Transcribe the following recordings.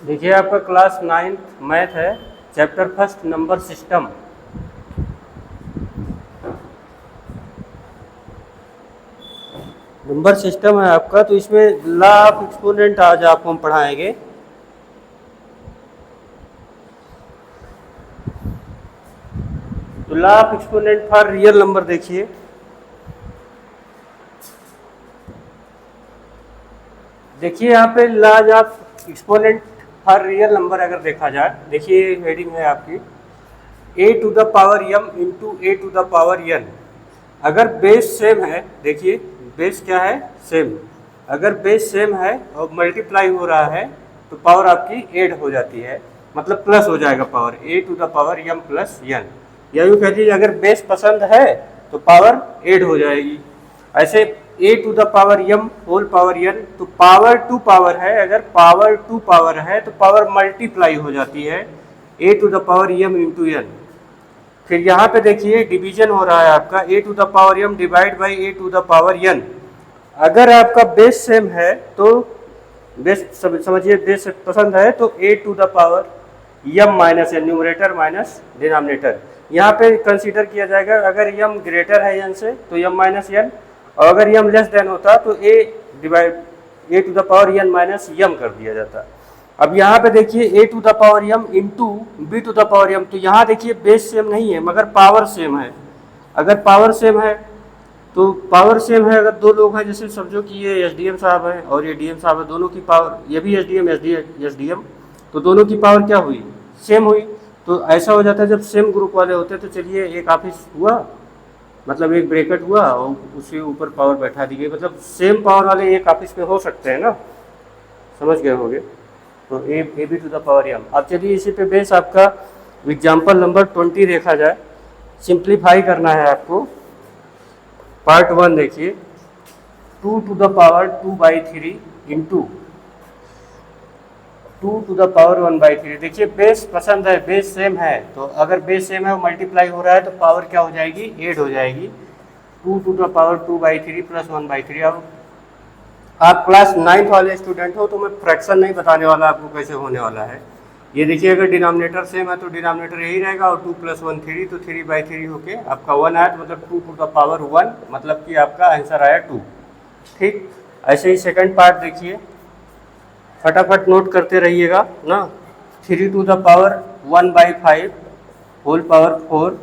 देखिए आपका class 9th math है, chapter first number system. Number system है आपका, तो इसमें लॉ ऑफ एक्सपोनेंट आज आपको हम पढ़ाएंगे। तो law of exponent for real number देखिए। देखिए यहाँ पे laws of exponent for real number अगर देखा जाए, देखिए हेडिंग है आपकी A to the power M into A to the power N. अगर बेस सेम है, देखिए बेस क्या है, सेम। अगर बेस सेम है और मल्टीप्लाई हो रहा है तो पावर आपकी ऐड हो जाती है, मतलब प्लस हो जाएगा power, a to the power m plus n. या यूँ कह दीजिए अगर बेस पसंद है तो पावर ऐड हो जाएगी। ऐसे A to the power M whole power N, तो पावर टू पावर है, अगर पावर टू पावर है तो पावर मल्टीप्लाई हो जाती है, A to the power M into N. फिर यहाँ पे देखिए डिवीजन हो रहा है आपका A to the power M divide by A to the power N. अगर आपका बेस सेम है तो बेस समझिए बेस पसंद है तो A to the power M minus N, numerator minus denominator. यहाँ पे कंसीडर किया जाएगा अगर एम ग्रेटर है एन से तो एम माइनस एन, और अगर एम लेस देन होता तो A divide A to the power N minus M कर दिया जाता। अब यहाँ पे देखिए A to the power M into B to the power M, तो यहाँ देखिए बेस सेम नहीं है मगर पावर सेम है। अगर पावर सेम है तो पावर सेम है, अगर दो लोग हैं, जैसे समझो कि ये एसडीएम साहब हैं और ये डीएम साहब है, दोनों की पावर, ये भी एसडीएम एसडीएम, तो दोनों की पावर क्या हुई, सेम हुई। तो ऐसा हो जाता है जब सेम ग्रुप वाले होते हैं, तो चलिए एक ऑफिस हुआ, मतलब एक ब्रैकेट हुआ और उसके ऊपर पावर बैठा दी गई, मतलब सेम पावर वाले एक ऑफिस में हो सकते हैं ना, समझ गए होंगे। तो a b to the power m. अब चलिए इसी पे बेस आपका एग्जाम्पल नंबर 20 देखा जाए। सिंप्लीफाई करना है आपको। पार्ट 1 देखिए, 2 to the power 2/3 into 2 to the power 1/3। देखिए बेस पसंद है, बेस सेम है, तो अगर बेस सेम है और मल्टीप्लाई हो रहा है तो पावर क्या हो जाएगी, ऐड हो जाएगी। 2 टू द पावर 2/3 प्लस 1/3। अब आप क्लास 9th वाले स्टूडेंट हो तो मैं फ्रैक्शन नहीं बताने वाला आपको कैसे होने वाला है। ये देखिए अगर डिनोमिनेटर सेम है तो डिनोमिनेटर यही रहेगा, और 2 + 1 3, तो 3/3 होके आपका 1 आया, तो मतलब 2 टू द पावर 1, मतलब कि आपका आंसर आया 2। ठीक, ऐसे ही सेकंड पार्ट देखिए, फटाफट नोट करते रहिएगा ना। 3 to the power 1/5 whole power 4।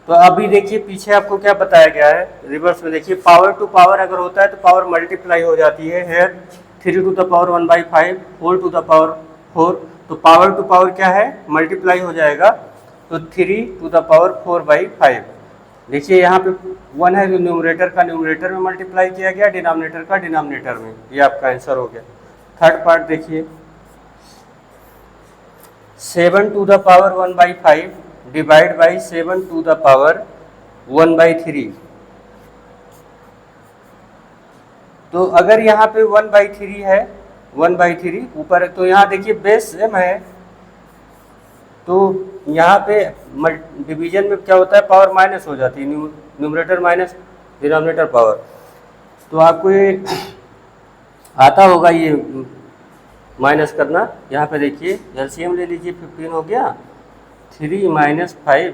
तो अभी देखिए पीछे आपको क्या बताया गया है, रिवर्स में देखिए, पावर टू पावर अगर होता है तो पावर मल्टीप्लाई हो जाती है। Here 3 to the power 1/5 whole to the power 4, तो पावर टू पावर क्या है, मल्टीप्लाई हो जाएगा, तो 3 टू द पावर 4/5। देखिए यहाँ पे 1 है, जो न्यूमरेटर का न्यूमरेटर में मल्टीप्लाई किया गया, डिनोमिनेटर का डिनोमिनेटर में, ये आपका आंसर हो गया। थर्ड पार्ट देखिए, 7 to the power 1/5 divide by 7 to the power 1/3। तो अगर यहाँ पे 1/3 है, 1/3 ऊपर, तो यहाँ देखिए बेस सेम है, तो यहाँ पे डिवीजन में क्या होता है, पावर माइनस हो जाती है, न्यूमरेटर माइनस डिनोमिनेटर पावर। तो आपको ये आता होगा ये माइनस करना। यहाँ पे देखिए एलसीएम ले लीजिए, 15 हो गया, 3 - 5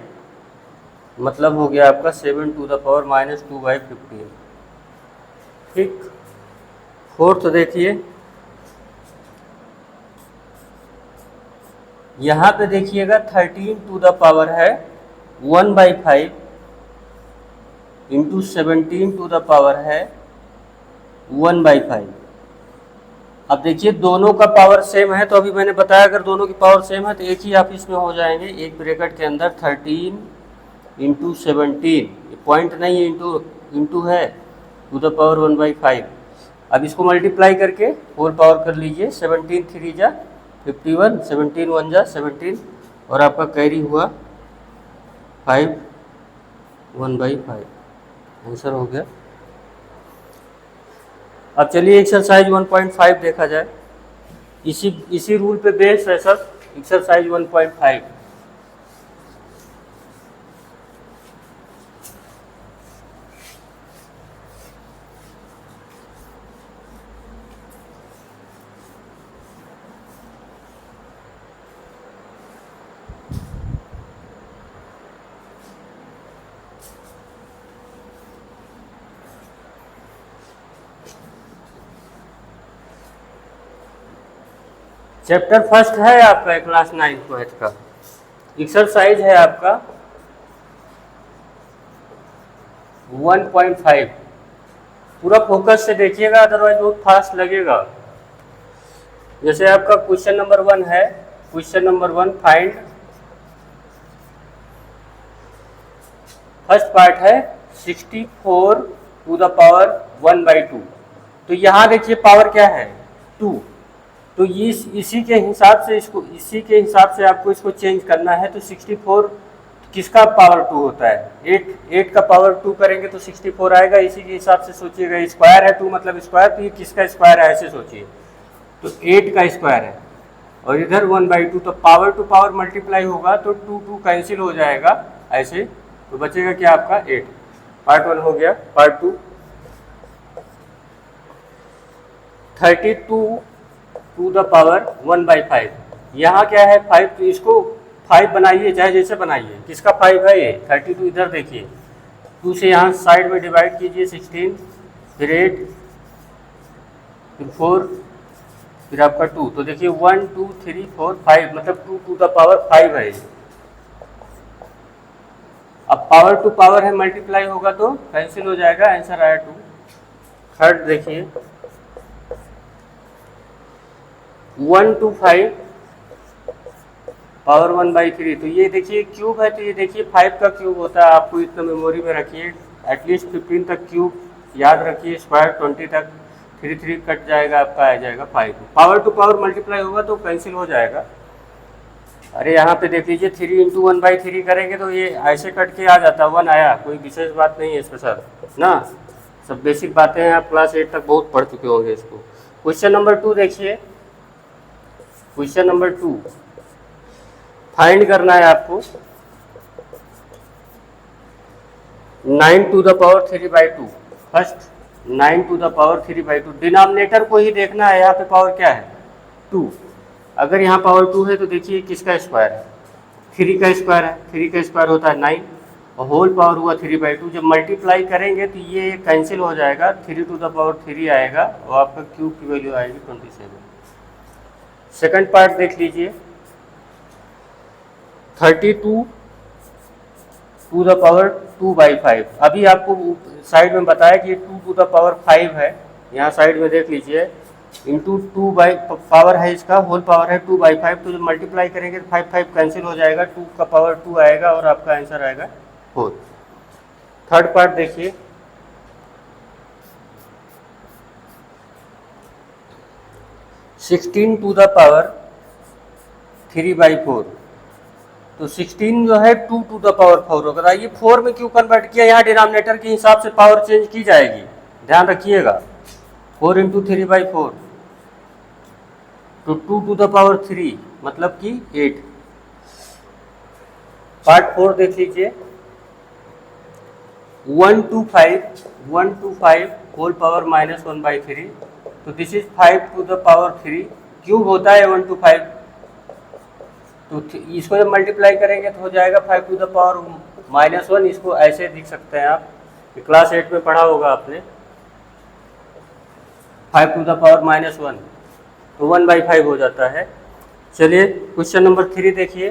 मतलब हो गया आपका 7 टू द पावर -2/15। ठीक, फोर्थ देखिए, यहाँ पे देखिएगा 13 टू द पावर है 1/5 इंटू 17 टू द पावर है 1/5। अब देखिए दोनों का पावर सेम है, तो अभी मैंने बताया अगर दोनों की पावर सेम है तो एक ही ऑफिस में हो जाएंगे, एक ब्रैकेट के अंदर 13 इंटू 17, पॉइंट नहीं है, इंटू है, टू द पावर 1/5। अब इसको मल्टीप्लाई करके होल पावर कर लीजिए, 17 3 जा 51, 17 1 जा 17, और आपका कैरी हुआ 5 1/5, आंसर हो गया। अब चलिए एक्सरसाइज 1.5 देखा जाए। इसी रूल पे बेस्ड है सर, एक्सरसाइज 1.5। चैप्टर फर्स्ट है आपका क्लास 9 मैथ का। एक्सरसाइज है आपका 1.5। पूरा फोकस से देखिएगा, अदरवाइज बहुत फास्ट लगेगा। जैसे आपका क्वेश्चन नंबर 1 है, question number 1 find, first part है 64 टू द पावर 1/2। तो यहाँ देखिए पावर क्या है 2। तो इसी के हिसाब से आपको इसको चेंज करना है। तो 64 किसका पावर 2 होता है, 8 का पावर 2 करेंगे तो 64 आएगा। इसी के हिसाब से सोचिएगा, स्क्वायर है 2 मतलब स्क्वायर, तो ये किसका स्क्वायर है ऐसे सोचिए, तो 8 का स्क्वायर है और इधर 1/2, तो पावर टू पावर मल्टीप्लाई होगा तो 2 कैंसिल हो जाएगा ऐसे, तो बचेगा क्या आपका 8। पार्ट 1 हो गया। Part 2 32 to the power 1/5। यहाँ क्या है 5, तो इसको 5 बनाइए, चाहे जैसे बनाइए। किसका 5 है ये 32, इधर देखिए 2 से यहाँ साइड में डिवाइड कीजिए, 16 फिर 8 फिर 4 फिर आपका 2, तो देखिए 1 2 3 4 5 मतलब 2 टू द पावर 5 है। अब पावर टू पावर है मल्टीप्लाई होगा तो कैंसिल हो जाएगा, आंसर आया 2। थर्ड देखिए 1 to 5 पावर 1/3, तो ये देखिए क्यूब है, तो ये देखिए 5 का क्यूब होता है। आपको इतना मेमोरी में रखिए, एटलीस्ट 15 तक क्यूब याद रखिए, स्क्वायर 20 तक, 3 कट जाएगा आपका, आ जाएगा 5। पावर टू पावर मल्टीप्लाई होगा तो कैंसिल हो जाएगा। अरे यहाँ पे देख लीजिए 3 इंटू 1/3 करेंगे तो ये ऐसे कट के आ जाता, 1 आया, कोई विशेष बात नहीं है इसके साथ ना, सब बेसिक बातें हैं, आप क्लास 8 तक बहुत पढ़ चुके होंगे इसको। क्वेश्चन नंबर 2 देखिए, क्वेश्चन नंबर 2 फाइंड करना है आपको 9 to the power 3/2। First 9 to the power 3/2, denominator को ही देखना है। यहाँ पे पावर क्या है 2, अगर यहाँ पावर 2 है तो देखिए किसका स्क्वायर है, 3 का स्क्वायर है, 3 का स्क्वायर होता है 9 और होल पावर हुआ 3/2। जब मल्टीप्लाई करेंगे तो ये कैंसिल हो जाएगा, 3 टू द पावर 3 आएगा और आपका क्यूब की वैल्यू आएगी 27। सेकंड पार्ट देख लीजिए 32 टू द पावर 2/5। अभी आपको साइड में बताया कि 2 टू द पावर 5 है, यहाँ साइड में देख लीजिए, इंटू 2 बाई पावर है, इसका होल पावर है 2/5, तो जब मल्टीप्लाई करेंगे तो 5 कैंसिल हो जाएगा, 2 का पावर 2 आएगा और आपका आंसर आएगा 4। थर्ड पार्ट देखिए 16 टू द पावर 3/4, तो 16 जो है 2 टू द पावर 4 होगा। ये 4 में क्यों कन्वर्ट किया, यहाँ डिनोमिनेटर के हिसाब से पावर चेंज की जाएगी, ध्यान रखिएगा। 4 इंटू 3/4 तो 2 टू द पावर 3 मतलब कि 8। पार्ट 4 देख लीजिए 1 to 5 होल पावर -1/3, तो this is 5 to the power 3, cube होता है 1 to 5, तो इसको जब मल्टीप्लाई करेंगे तो हो जाएगा 5 टू द पावर -1। इसको ऐसे लिख सकते हैं आप, क्लास 8 में पढ़ा होगा आपने, 5 टू द पावर -1 तो 1/5 हो जाता है। चलिए क्वेश्चन नंबर 3 देखिए,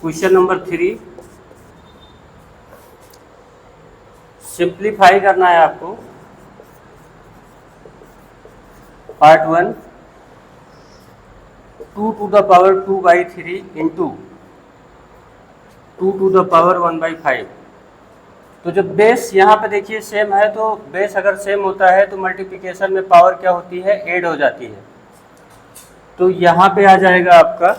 क्वेश्चन नंबर 3 सिंप्लीफाई करना है आपको। Part 1 2 to the power 2/3 into 2 to the power 1/5। तो जब बेस यहाँ पे देखिए सेम है, तो बेस अगर सेम होता है तो मल्टीप्लिकेशन में पावर क्या होती है, ऐड हो जाती है। तो यहाँ पे आ जाएगा आपका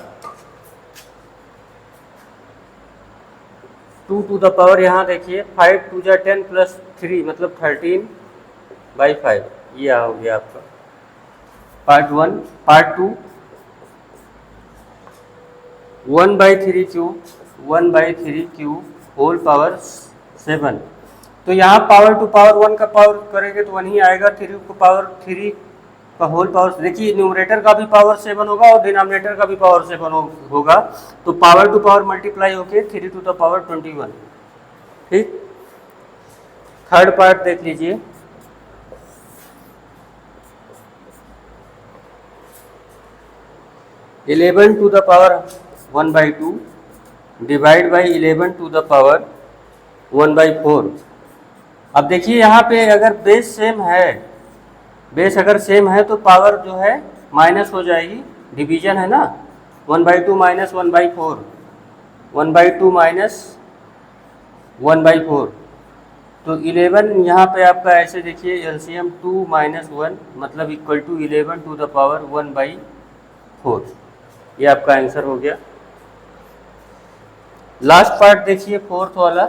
2 टू द पावर, यहाँ देखिए 5 2 जा 10 प्लस 3 मतलब 13/5, ये हो गया आपका part 1। Part 2 1/3 cube whole power 7, तो यहाँ पावर टू पावर 1 का पावर करेंगे तो 1 ही आएगा, 3 को पावर 3 का होल पावर, देखिए न्यूमरेटर का भी पावर 7 होगा और डिनोमिनेटर का भी पावर 7 होगा, तो पावर टू पावर मल्टीप्लाई होके 3 टू द पावर 21। ठीक, थर्ड पार्ट देख लीजिए 11 to the power 1/2 divide by 11 to the power 1/4। अब देखिए यहाँ पे अगर बेस सेम है, बेस अगर सेम है तो पावर जो है माइनस हो जाएगी, डिवीजन है ना, 1/2 माइनस 1/4, 1/2 माइनस 1/4, तो 11 यहाँ पे आपका ऐसे देखिए एलसीएम 2 माइनस 1 मतलब equal to 11 to the power 1/4। ये आपका आंसर हो गया। लास्ट पार्ट देखिए फोर्थ वाला,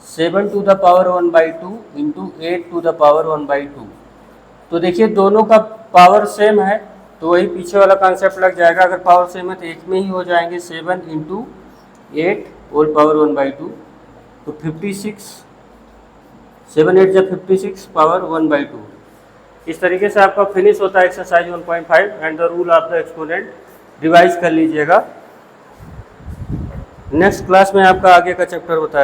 7 to the power 1/2 into 8 to the power 1/2। तो देखिए दोनों का पावर सेम है तो वही पीछे वाला कॉन्सेप्ट लग जाएगा। अगर पावर सेम है तो एक में ही हो जाएंगे, 7 इंटू 8 होल पावर 1/2, तो 56, 7 8 जब 56 पावर 1/2। इस तरीके से आपका फिनिश होता है exercise 1.5 and the rule of the exponent. Revise कर लीजिएगा। नेक्स्ट क्लास में आपका आगे का चैप्टर होता है।